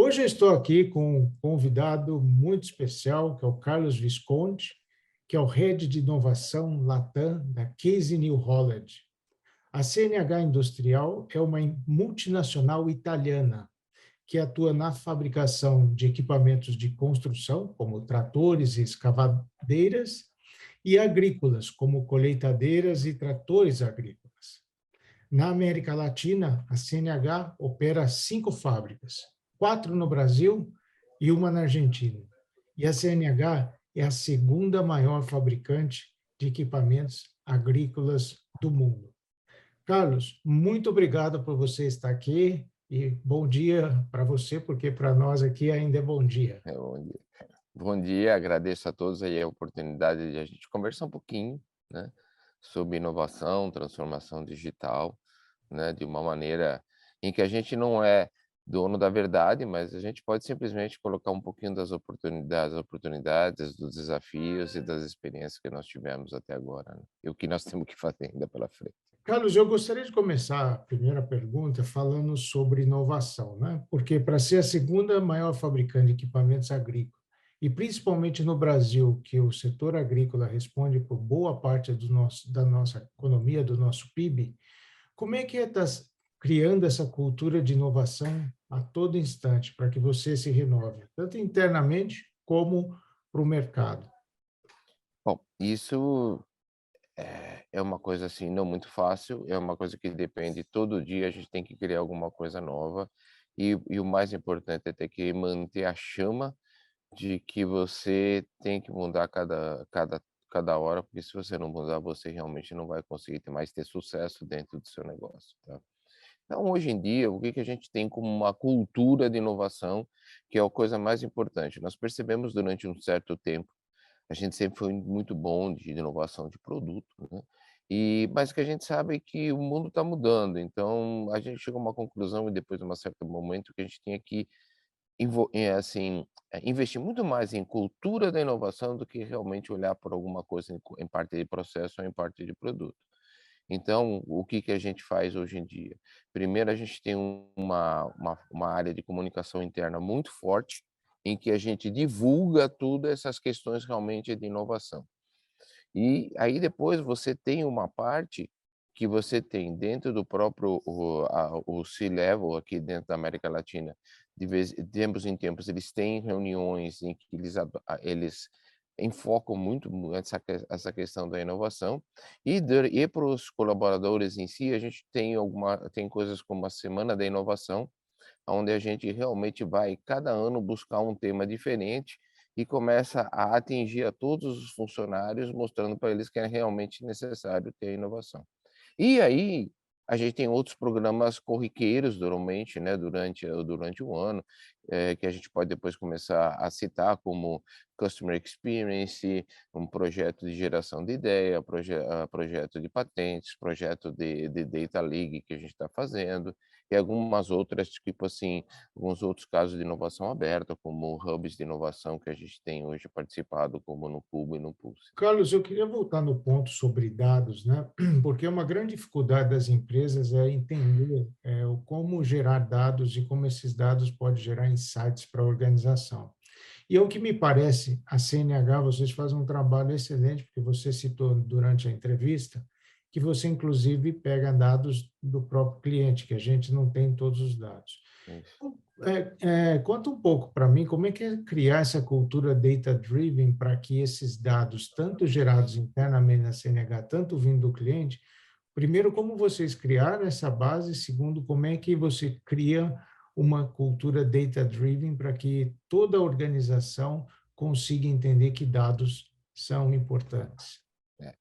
Hoje eu estou aqui com um convidado muito especial, que é o Carlos Visconti, que é o Head de Inovação Latam da Case New Holland. A CNH Industrial é uma multinacional italiana que atua na fabricação de equipamentos de construção, como tratores e escavadeiras, e agrícolas, como colheitadeiras e tratores agrícolas. Na América Latina, a CNH opera 5 fábricas, 4 no Brasil e uma na Argentina. E a CNH é a segunda maior fabricante de equipamentos agrícolas do mundo. Carlos, muito obrigado por você estar aqui e bom dia para você, porque para nós aqui ainda é bom dia. Bom dia. Bom dia, agradeço a todos aí a oportunidade de a gente conversar um pouquinho, né, sobre inovação, transformação digital, né, de uma maneira em que a gente não é dono da verdade, mas a gente pode simplesmente colocar um pouquinho das oportunidades, dos desafios e das experiências que nós tivemos até agora, né, e o que nós temos que fazer ainda pela frente. Carlos, eu gostaria de começar a primeira pergunta falando sobre inovação, né? Porque para ser a segunda maior fabricante de equipamentos agrícolas, e principalmente no Brasil, que o setor agrícola responde por boa parte da nossa economia, do nosso PIB, como é que está criando essa cultura de inovação a todo instante para que você se renove, tanto internamente como para o mercado? Bom, isso é uma coisa, assim, não muito fácil, é uma coisa que depende todo dia a gente tem que criar alguma coisa nova, e o mais importante é ter que manter a chama de que você tem que mudar cada hora, porque se você não mudar, você realmente não vai conseguir ter sucesso dentro do seu negócio, tá. Então, hoje em dia, o que que a gente tem como uma cultura de inovação, que é a coisa mais importante? Nós percebemos durante um certo tempo, a gente sempre foi muito bom de inovação de produto, né, mas que a gente sabe que o mundo está mudando, então a gente chegou a uma conclusão e depois de um certo momento que a gente tinha que investir muito mais em cultura da inovação do que realmente olhar por alguma coisa em parte de processo ou em parte de produto. Então, o que que a gente faz hoje em dia? Primeiro, a gente tem uma área de comunicação interna muito forte, em que a gente divulga tudo essas questões realmente de inovação. E aí depois você tem uma parte que você tem dentro do próprio o C-level aqui dentro da América Latina, de tempos em tempos eles têm reuniões em que eles enfocam muito essa questão da inovação, e para os colaboradores em si, a gente tem coisas como a Semana da Inovação, onde a gente realmente vai cada ano buscar um tema diferente e começa a atingir a todos os funcionários, mostrando para eles que é realmente necessário ter inovação. E aí, a gente tem outros programas corriqueiros, normalmente, né, durante o ano, que a gente pode depois começar a citar, como Customer Experience, um projeto de geração de ideia, projeto de patentes, projeto de Data League que a gente está fazendo, e algumas outras, tipo assim, alguns outros casos de inovação aberta, como hubs de inovação que a gente tem hoje participado, como no Cubo e no Pulse. Carlos, eu queria voltar no ponto sobre dados, né? Porque uma grande dificuldade das empresas é entender como gerar dados e como esses dados podem gerar insights para a organização. E é o que me parece, a CNH, vocês fazem um trabalho excelente, porque você citou durante a entrevista que você, inclusive, pega dados do próprio cliente, que a gente não tem todos os dados. Isso. Conta um pouco para mim como é que é criar essa cultura data-driven para que esses dados, tanto gerados internamente na CNH, tanto vindo do cliente, primeiro, como vocês criaram essa base, segundo, como é que você cria uma cultura data-driven para que toda a organização consiga entender que dados são importantes. É.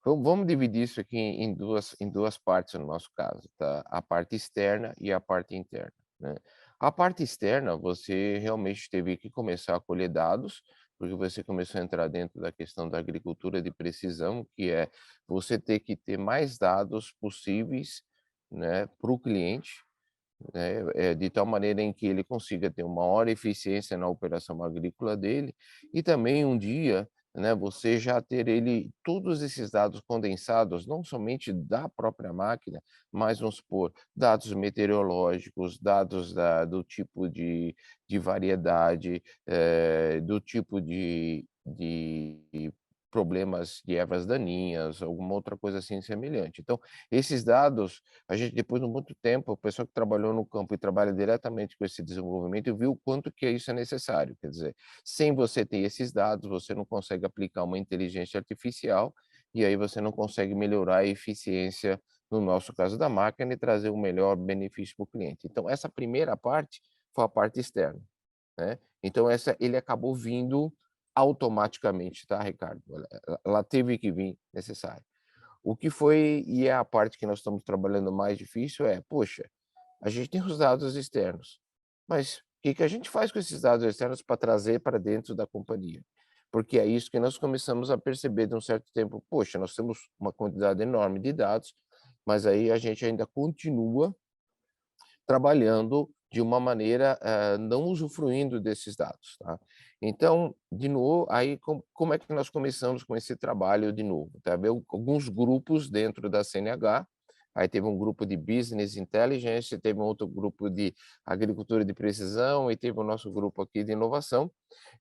Vamos dividir isso aqui em duas partes no nosso caso, tá? A parte externa e a parte interna, né? A parte externa, você realmente teve que começar a colher dados, porque você começou a entrar dentro da questão da agricultura de precisão, que é você ter que ter mais dados possíveis, né, para o cliente, né, de tal maneira em que ele consiga ter uma maior eficiência na operação agrícola dele, e também um dia, né, você já ter ele todos esses dados condensados, não somente da própria máquina, mas vamos supor, dados meteorológicos, dados do tipo de variedade, do tipo de problemas de ervas daninhas, alguma outra coisa assim semelhante. Então, esses dados, a gente depois de muito tempo, o pessoal que trabalhou no campo e trabalha diretamente com esse desenvolvimento, viu o quanto que isso é necessário. Quer dizer, sem você ter esses dados, você não consegue aplicar uma inteligência artificial, e aí você não consegue melhorar a eficiência, no nosso caso da máquina, e trazer o melhor benefício para o cliente. Então, essa primeira parte foi a parte externa, né. Então essa ele acabou vindo automaticamente, tá, Ricardo? Ela teve que vir necessário. O que foi e é a parte que nós estamos trabalhando mais difícil é, poxa, a gente tem os dados externos, mas o que que a gente faz com esses dados externos para trazer para dentro da companhia? Porque é isso que nós começamos a perceber de um certo tempo, poxa, nós temos uma quantidade enorme de dados, mas aí a gente ainda continua trabalhando de uma maneira, não usufruindo desses dados, tá. Então, de novo, aí como é que nós começamos com esse trabalho de novo, tá, veio alguns grupos dentro da CNH, aí teve um grupo de Business Intelligence, teve um outro grupo de agricultura de precisão e teve o nosso grupo aqui de inovação.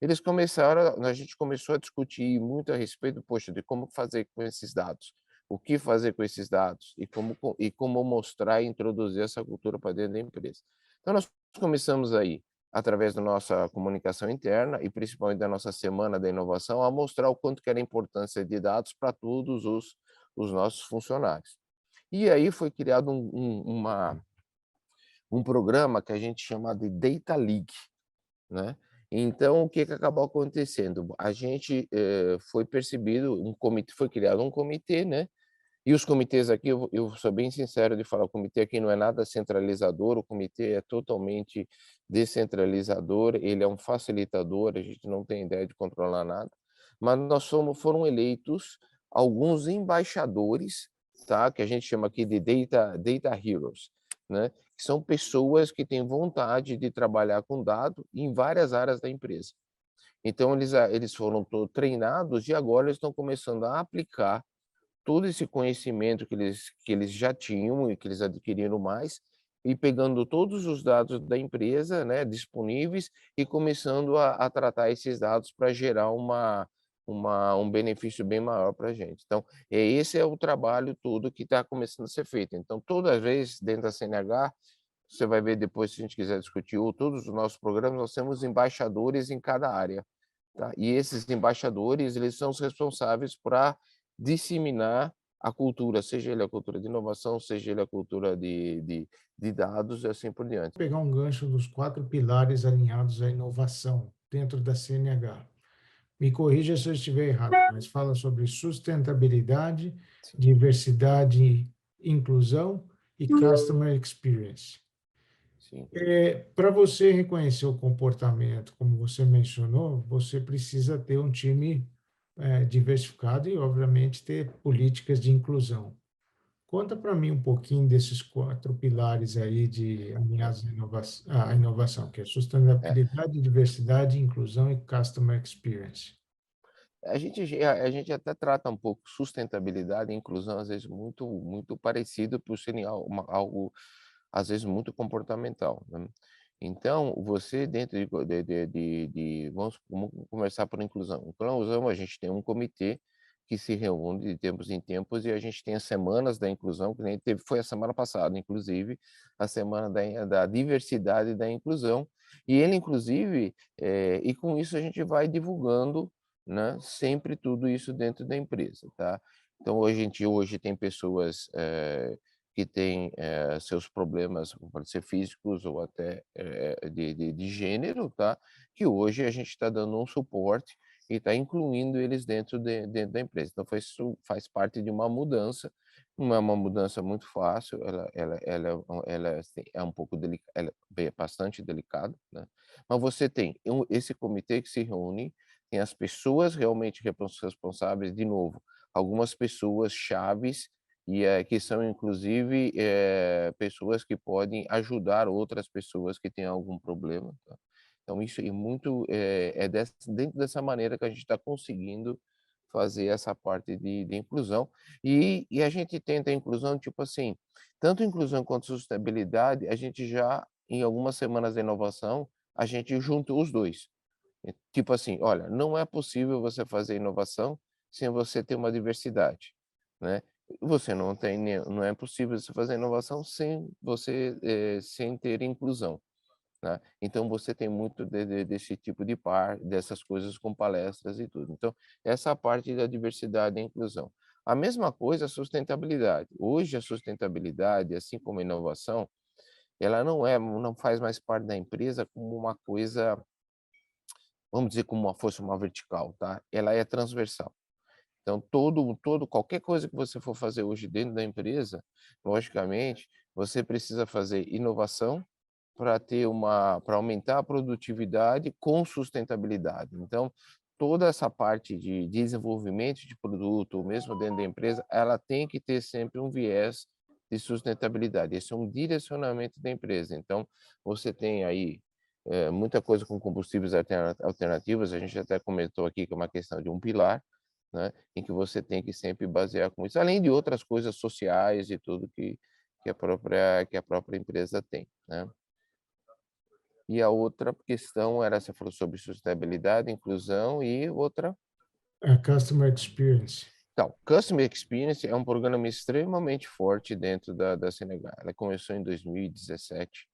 Eles começaram a gente começou a discutir muito a respeito, poxa, de como fazer com esses dados, o que fazer com esses dados e como mostrar e introduzir essa cultura para dentro da empresa. Então nós começamos aí, através da nossa comunicação interna e principalmente da nossa semana da inovação, a mostrar o quanto que era a importância de dados para todos os nossos funcionários. E aí foi criado um programa que a gente chama de Data League, né. Então o que que acabou acontecendo? A gente, foi percebido foi criado um comitê, né, e os comitês aqui, eu sou bem sincero de falar, o comitê aqui não é nada centralizador, o comitê é totalmente descentralizador, ele é um facilitador, a gente não tem ideia de controlar nada, mas foram eleitos alguns embaixadores, tá, que a gente chama aqui de data heroes, né, que são pessoas que têm vontade de trabalhar com dado em várias áreas da empresa. Então eles foram treinados e agora eles estão começando a aplicar todo esse conhecimento que eles já tinham e que eles adquiriram mais, e pegando todos os dados da empresa, né, disponíveis, e começando a tratar esses dados para gerar um benefício bem maior para a gente. Então, esse é o trabalho todo que está começando a ser feito. Então, toda vez dentro da CNH, você vai ver depois, se a gente quiser discutir, ou todos os nossos programas, nós temos embaixadores em cada área, tá? E esses embaixadores, eles são os responsáveis para disseminar a cultura, seja ele a cultura de inovação, seja ele a cultura de dados e assim por diante. Pegar um gancho dos 4 pilares alinhados à inovação dentro da CNH. Me corrija se eu estiver errado, mas fala sobre sustentabilidade, Sim, diversidade, inclusão e customer experience. sim. Para você reconhecer o comportamento, como você mencionou, você precisa ter um time diversificado e, obviamente, ter políticas de inclusão. Conta para mim um pouquinho desses 4 pilares aí de alinhados à inovação, que é É, sustentabilidade, diversidade, inclusão e customer experience. a gente até trata um pouco sustentabilidade e inclusão, às vezes, muito parecido por serem algo, às vezes, muito comportamental, né. Então, você dentro vamos começar por inclusão. Inclusão, a gente tem um comitê que se reúne de tempos em tempos e a gente tem as semanas da inclusão, que nem teve foi a semana passada, inclusive, a semana da diversidade e da inclusão, e ele inclusive, e com isso a gente vai divulgando, né, sempre tudo isso dentro da empresa, tá. Então hoje tem pessoas, que têm, seus problemas, pode ser físicos ou até, de gênero, tá, que hoje a gente está dando um suporte e está incluindo eles dentro da empresa. Então isso faz parte de uma mudança, não é uma mudança muito fácil, ela é assim, é um pouco ela é bastante delicada, né, mas você tem esse comitê que se reúne, tem as pessoas realmente responsáveis, de novo, algumas pessoas chaves e, que são inclusive, pessoas que podem ajudar outras pessoas que têm algum problema, tá. Então isso é muito, é dentro dessa maneira que a gente está conseguindo fazer essa parte de inclusão. E a gente tenta a inclusão, tipo assim, tanto inclusão quanto sustentabilidade, a gente já, em algumas semanas de inovação, a gente juntou os 2. Tipo assim, olha, não é possível você fazer inovação sem você ter uma diversidade, né. Você não é possível você fazer inovação sem você, sem ter inclusão, né. Então você tem muito desse tipo de dessas coisas com palestras e tudo. Então, essa parte da diversidade e inclusão. A mesma coisa a sustentabilidade. Hoje a sustentabilidade, assim como a inovação, ela não faz mais parte da empresa como uma coisa, vamos dizer, como uma fosse uma vertical, tá? Ela é transversal. Então qualquer coisa que você for fazer hoje dentro da empresa, logicamente, você precisa fazer inovação para aumentar a produtividade com sustentabilidade. Então, toda essa parte de desenvolvimento de produto, mesmo dentro da empresa, ela tem que ter sempre um viés de sustentabilidade. Esse é um direcionamento da empresa. Então, você tem aí, muita coisa com combustíveis alternativos, a gente até comentou aqui que é uma questão de um pilar, né, em que você tem que sempre basear com isso, além de outras coisas sociais e tudo que a própria empresa tem, né. E a outra questão era, você falou sobre sustentabilidade, inclusão e outra? A Customer Experience. Então, Customer Experience é um programa extremamente forte dentro da Senegal. Ela começou em 2017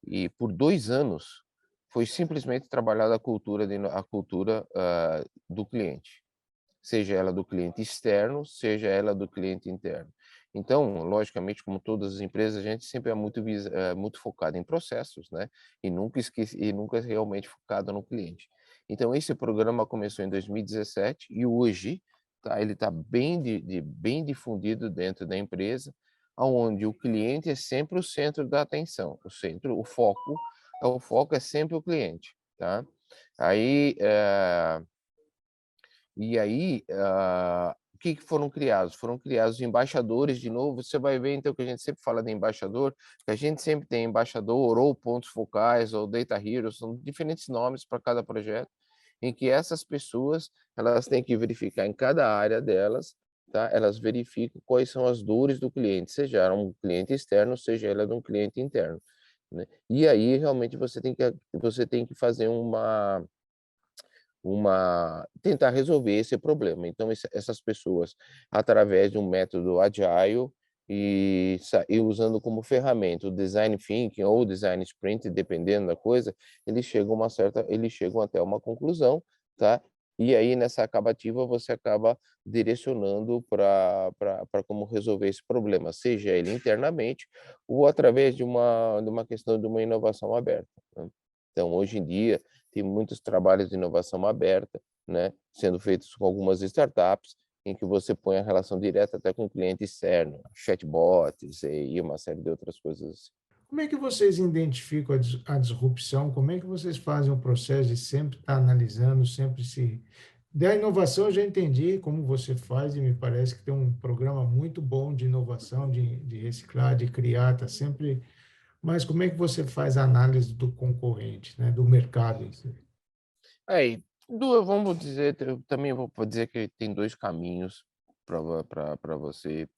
e por 2 anos foi simplesmente trabalhada a cultura, do cliente. Seja ela do cliente externo, seja ela do cliente interno. Então, logicamente, como todas as empresas, a gente sempre é muito focado em processos, né, e nunca realmente focado no cliente. Então esse programa começou em 2017 e hoje, tá, ele está bem difundido dentro da empresa, aonde o cliente é sempre o centro da atenção, o foco é sempre o cliente, tá. Aí, o que foram criados? Foram criados embaixadores, de novo, você vai ver então que a gente sempre fala de embaixador, que a gente sempre tem embaixador ou pontos focais ou data heroes, são diferentes nomes para cada projeto, em que essas pessoas, elas têm que verificar em cada área delas, tá, elas verificam quais são as dores do cliente, seja ela um cliente externo, seja ela de um cliente interno, né. E aí realmente você tem que fazer tentar resolver esse problema. Então essas pessoas, através de um método agile e usando como ferramenta o design thinking ou o design sprint, dependendo da coisa, eles chegam até uma conclusão, tá. E aí nessa acabativa você acaba direcionando para como resolver esse problema, seja ele internamente ou através de uma questão de uma inovação aberta, né. Então hoje em dia tem muitos trabalhos de inovação aberta, né, sendo feitos com algumas startups, em que você põe a relação direta até com o cliente externo, chatbots e uma série de outras coisas assim. Como é que vocês identificam a disrupção? Como é que vocês fazem o processo de sempre estar analisando, sempre se. Da inovação eu já entendi como você faz e me parece que tem um programa muito bom de inovação, de reciclar, de criar, está sempre. Mas como é que você faz a análise do concorrente, né, do mercado em si? Aí, vamos dizer, eu também vou dizer que tem 2 caminhos para você,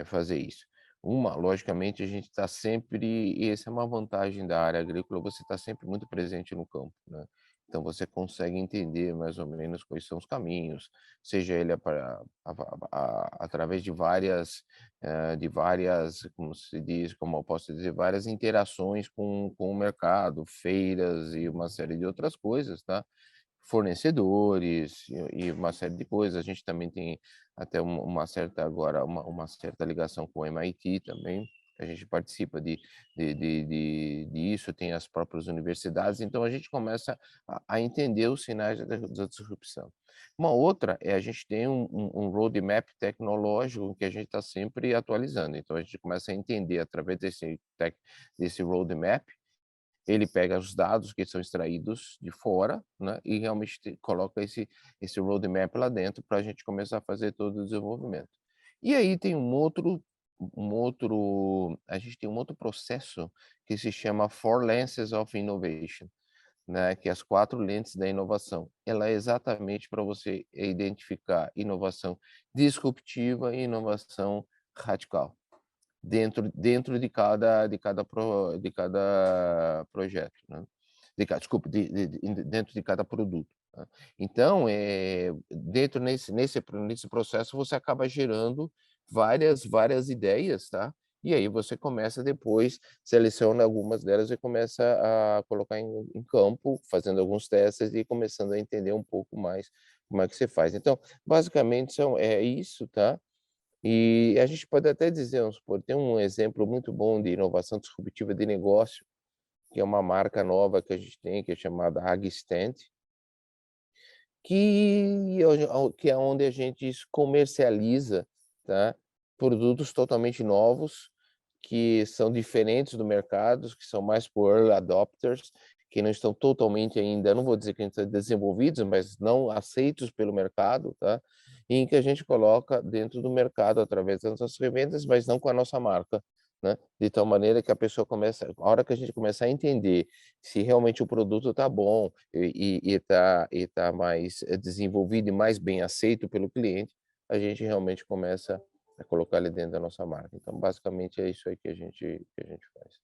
fazer isso. Uma, logicamente, a gente está sempre, e essa é uma vantagem da área agrícola, você está sempre muito presente no campo, né. Então você consegue entender mais ou menos quais são os caminhos, seja ele através de várias, como se diz, como eu posso dizer, várias interações com o mercado, feiras e uma série de outras coisas, tá. Fornecedores e uma série de coisas. A gente também tem até uma certa agora uma certa ligação com o MIT também, a gente participa disso, tem as próprias universidades, então a gente começa a entender os sinais da disrupção. Uma outra é a gente tem um roadmap tecnológico que a gente está sempre atualizando, então a gente começa a entender através desse roadmap, ele pega os dados que são extraídos de fora, né, e realmente coloca esse roadmap lá dentro para a gente começar a fazer todo o desenvolvimento. E aí tem a gente tem um outro processo que se chama Four Lenses of Innovation. né, que é as 4 lentes da inovação. Ela é exatamente para você identificar inovação disruptiva e inovação radical, dentro de cada projeto, né. Desculpa, dentro de cada produto, tá. Então, dentro nesse processo, você acaba gerando várias ideias, tá. E aí você começa depois, seleciona algumas delas e começa a colocar em campo, fazendo alguns testes e começando a entender um pouco mais como é que você faz. Então, basicamente é isso, tá. E a gente pode até dizer, vamos supor, tem um exemplo muito bom de inovação disruptiva de negócio, que é uma marca nova que a gente tem, que é chamada AgStant, que é onde a gente comercializa, tá, produtos totalmente novos, que são diferentes do mercado, que são mais por early adopters, que não estão totalmente ainda, não vou dizer que estão desenvolvidos, mas não aceitos pelo mercado, tá, e em que a gente coloca dentro do mercado através das nossas ferramentas, mas não com a nossa marca, né, de tal maneira que a pessoa começa, a hora que a gente começar a entender se realmente o produto está bom e tá mais desenvolvido e mais bem aceito pelo cliente, a gente realmente começa a colocar ele dentro da nossa marca. Então, basicamente, é isso aí que a gente faz.